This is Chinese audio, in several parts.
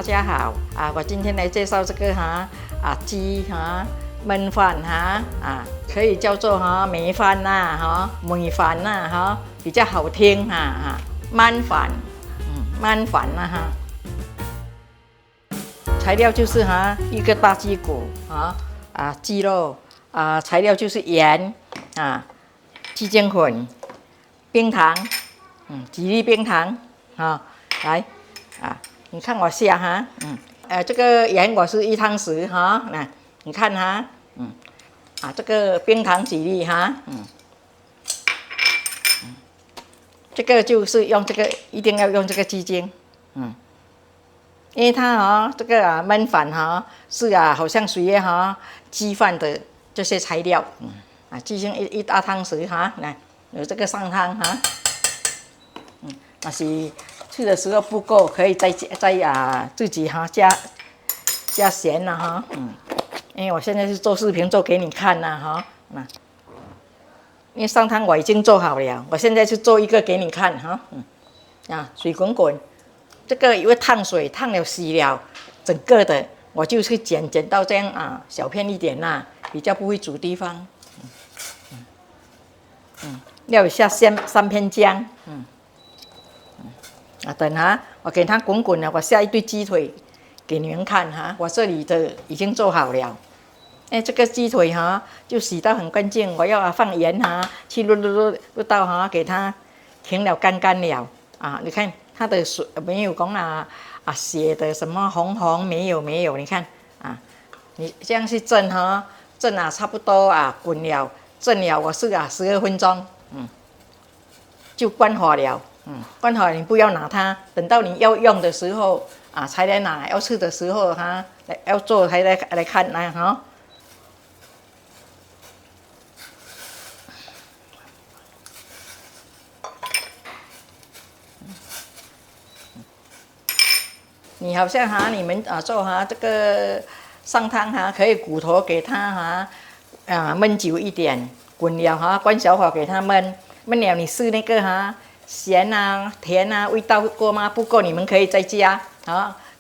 家好我今天来介绍这个鸡焖饭可以叫做梅饭米饭比较好听焖饭，焖饭材料就是一个大鸡骨鸡肉材料就是盐鸡精粉、冰糖，几粒冰糖来你看我下这个盐我是1汤匙来，你看这个冰糖几粒这个就是用这个，一定要用这个鸡精，因为它这个焖饭是好像属于鸡饭的这些材料，鸡精一大汤匙来，有这个上汤但是吃的时候不够，可以再自己加咸因为我现在是做视频做给你看因为上汤我已经做好了，我现在就做一个给你看水滚滚，这个因为烫水烫了洗了整个的，我就去剪到这样小片一点比较不会煮地方。要一下3片姜，等我给它滚滚了，我下一堆鸡腿给你们看我这里的已经做好了。这个鸡腿就洗到很干净，我要放盐去卤到给它停了干了你看它的水没有讲血的什么红没有，你看你这样去蒸蒸差不多滚了蒸了，我是12分钟就关火了。关火你不要拿它，等到你要用的时候才来拿，要吃的时候要做才来看你好像你们做这个上汤可以骨头给它焖久一点，滚了关小火给它焖了，你试那个咸甜味道够吗？不够你们可以再加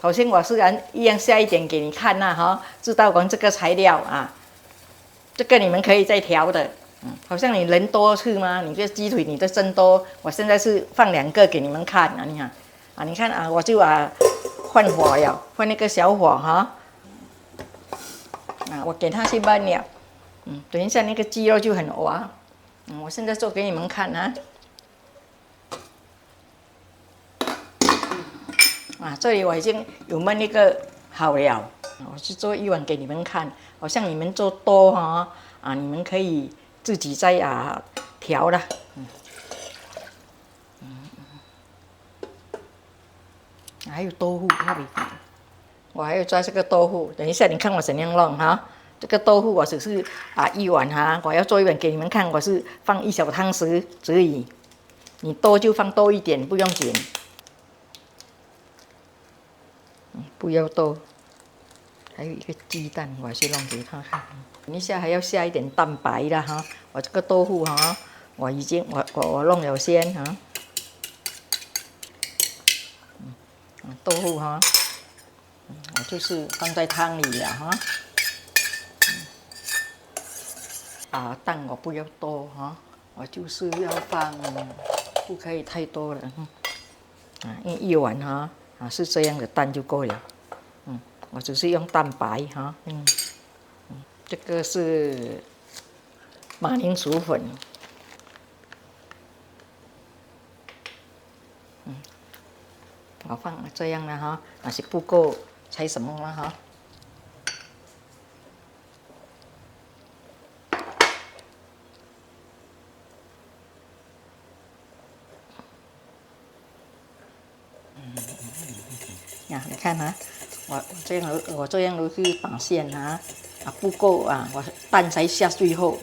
头先我是一样下一点给你看知道这个材料这个你们可以再调的。好像你人多吃吗？你这鸡腿你的蒸多，我现在是放2个给你们看你看我就换火了，换那个小火我给它去焖了，等一下那个鸡肉就很滑，我现在做给你们看这里我已经有焖那个好了，我去做一碗给你们看，好像你们做多你们可以自己再调了。还有豆腐那里，我还有抓这个豆腐，等一下你看我怎样弄这个豆腐我只是1碗我要做一碗给你们看，我是放1小汤匙而已，你多就放多一点，不用紧，不要多。还有一个鸡蛋，我去弄给他看。等一下还要下一点蛋白的我这个豆腐我已经我弄了先豆腐我就是放在汤里了蛋我不要多我就是要放，不可以太多了因为1碗是这样的蛋就够了。我只是用蛋白这个是马铃薯粉。我放这样了那是不够才什么了你看我这样都是打线不够我蛋才下最后。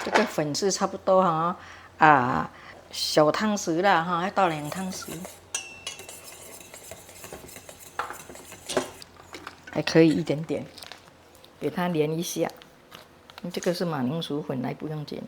这个粉是差不多小汤匙啦要倒2汤匙，还可以一点点，给它连一下。这个是马铃薯粉来，不用剪。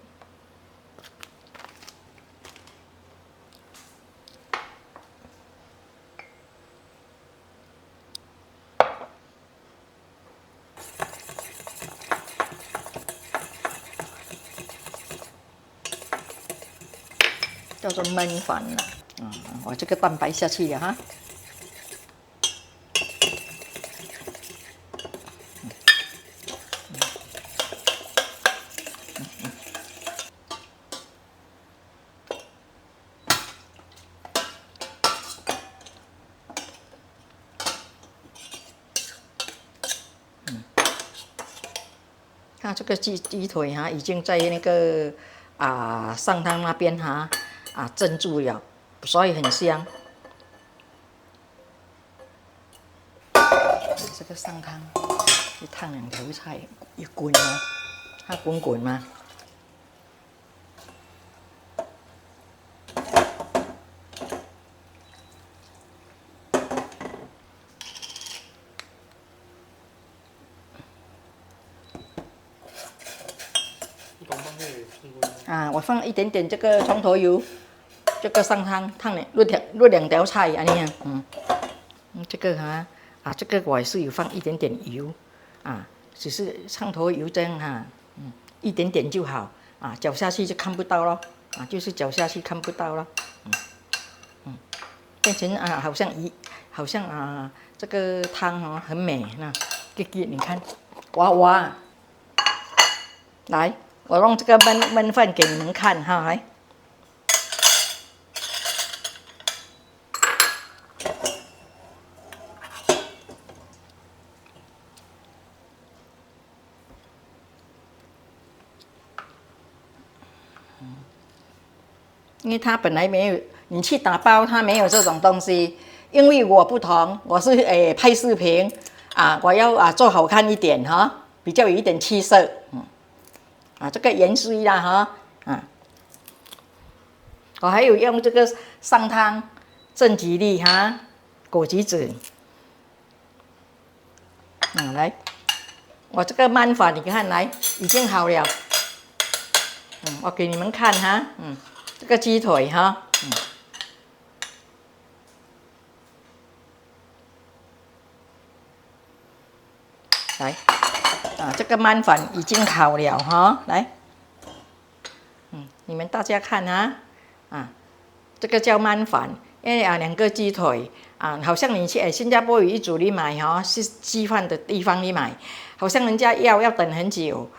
叫做焖饭啦。我这个蛋白下去了哈。看这个鸡腿哈，已经在那个上汤那边哈蒸住了，所以很香。这个上汤一烫2条菜，一滚啊，它滚嘛。我放一点点这个葱头油，这个上汤烫落2条菜安尼这个这个我也是有放一点点油只是上头油这样一点点就好搅下去就看不到咯就是搅下去看不到咯变成好像这个汤很美你看哇，来。我用这个焖饭给你们看哈，来，因为它本来没有，你去打包它没有这种东西，因为我不同，我是拍视频我要做好看一点比较有一点气色，这个盐水啦我还有用这个上汤正吉利果橘子，来，我这个焖法你看来已经好了，我给你们看这个鸡腿来。这个焖饭已经好了来，你们大家看这个叫焖饭，因为2个鸡腿好像你去新加坡有一组你买是鸡饭的地方你买，好像人家要等很久，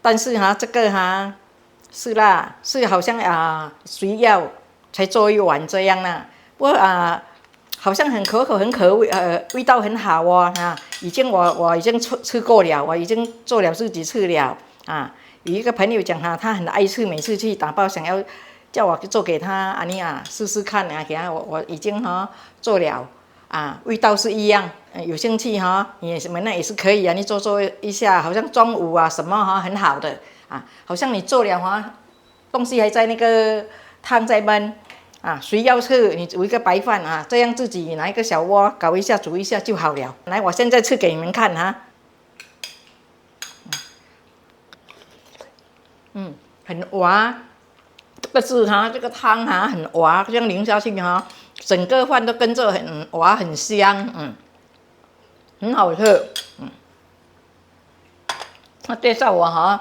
但是这个是啦，是好像需要才做一碗这样啦，不过好像很可口，很可味，味道很好已经我已经吃过了，我已经做了自己吃了有一个朋友讲他很爱吃，每次去打包想要叫我做给他试试看给他我已经做了味道是一样，有兴趣你们那也是可以你做一下，好像中午什么很好的好像你做了东西还在那个汤在焖。谁要吃你煮一个白饭这样自己拿一个小锅搞一下煮一下就好了。来，我现在吃给你们看很滑，这个是这个汤很滑，这样淋下去整个饭都跟着很滑很香，很好吃。他介绍我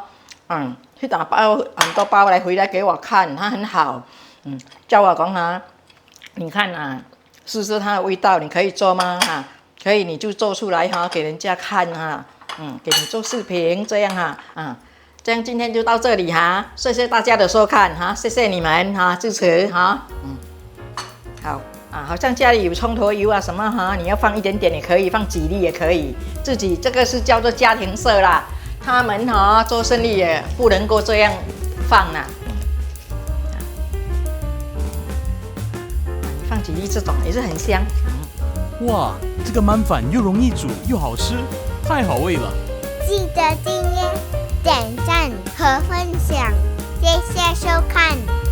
去打包很多包来回来给我看，他很好。叫我讲你看试试它的味道，你可以做吗？可以你就做出来给人家看给你做视频这样这样今天就到这里谢谢大家的收看谢谢你们支持好好像家里有葱头油什么你要放一点点也可以，放几粒也可以，自己这个是叫做家庭色啦，他们做生意也不能够这样放啦。放几粒这种也是很香。哇，这个焖饭又容易煮又好吃，太好味了！记得订阅、点赞和分享，谢谢收看。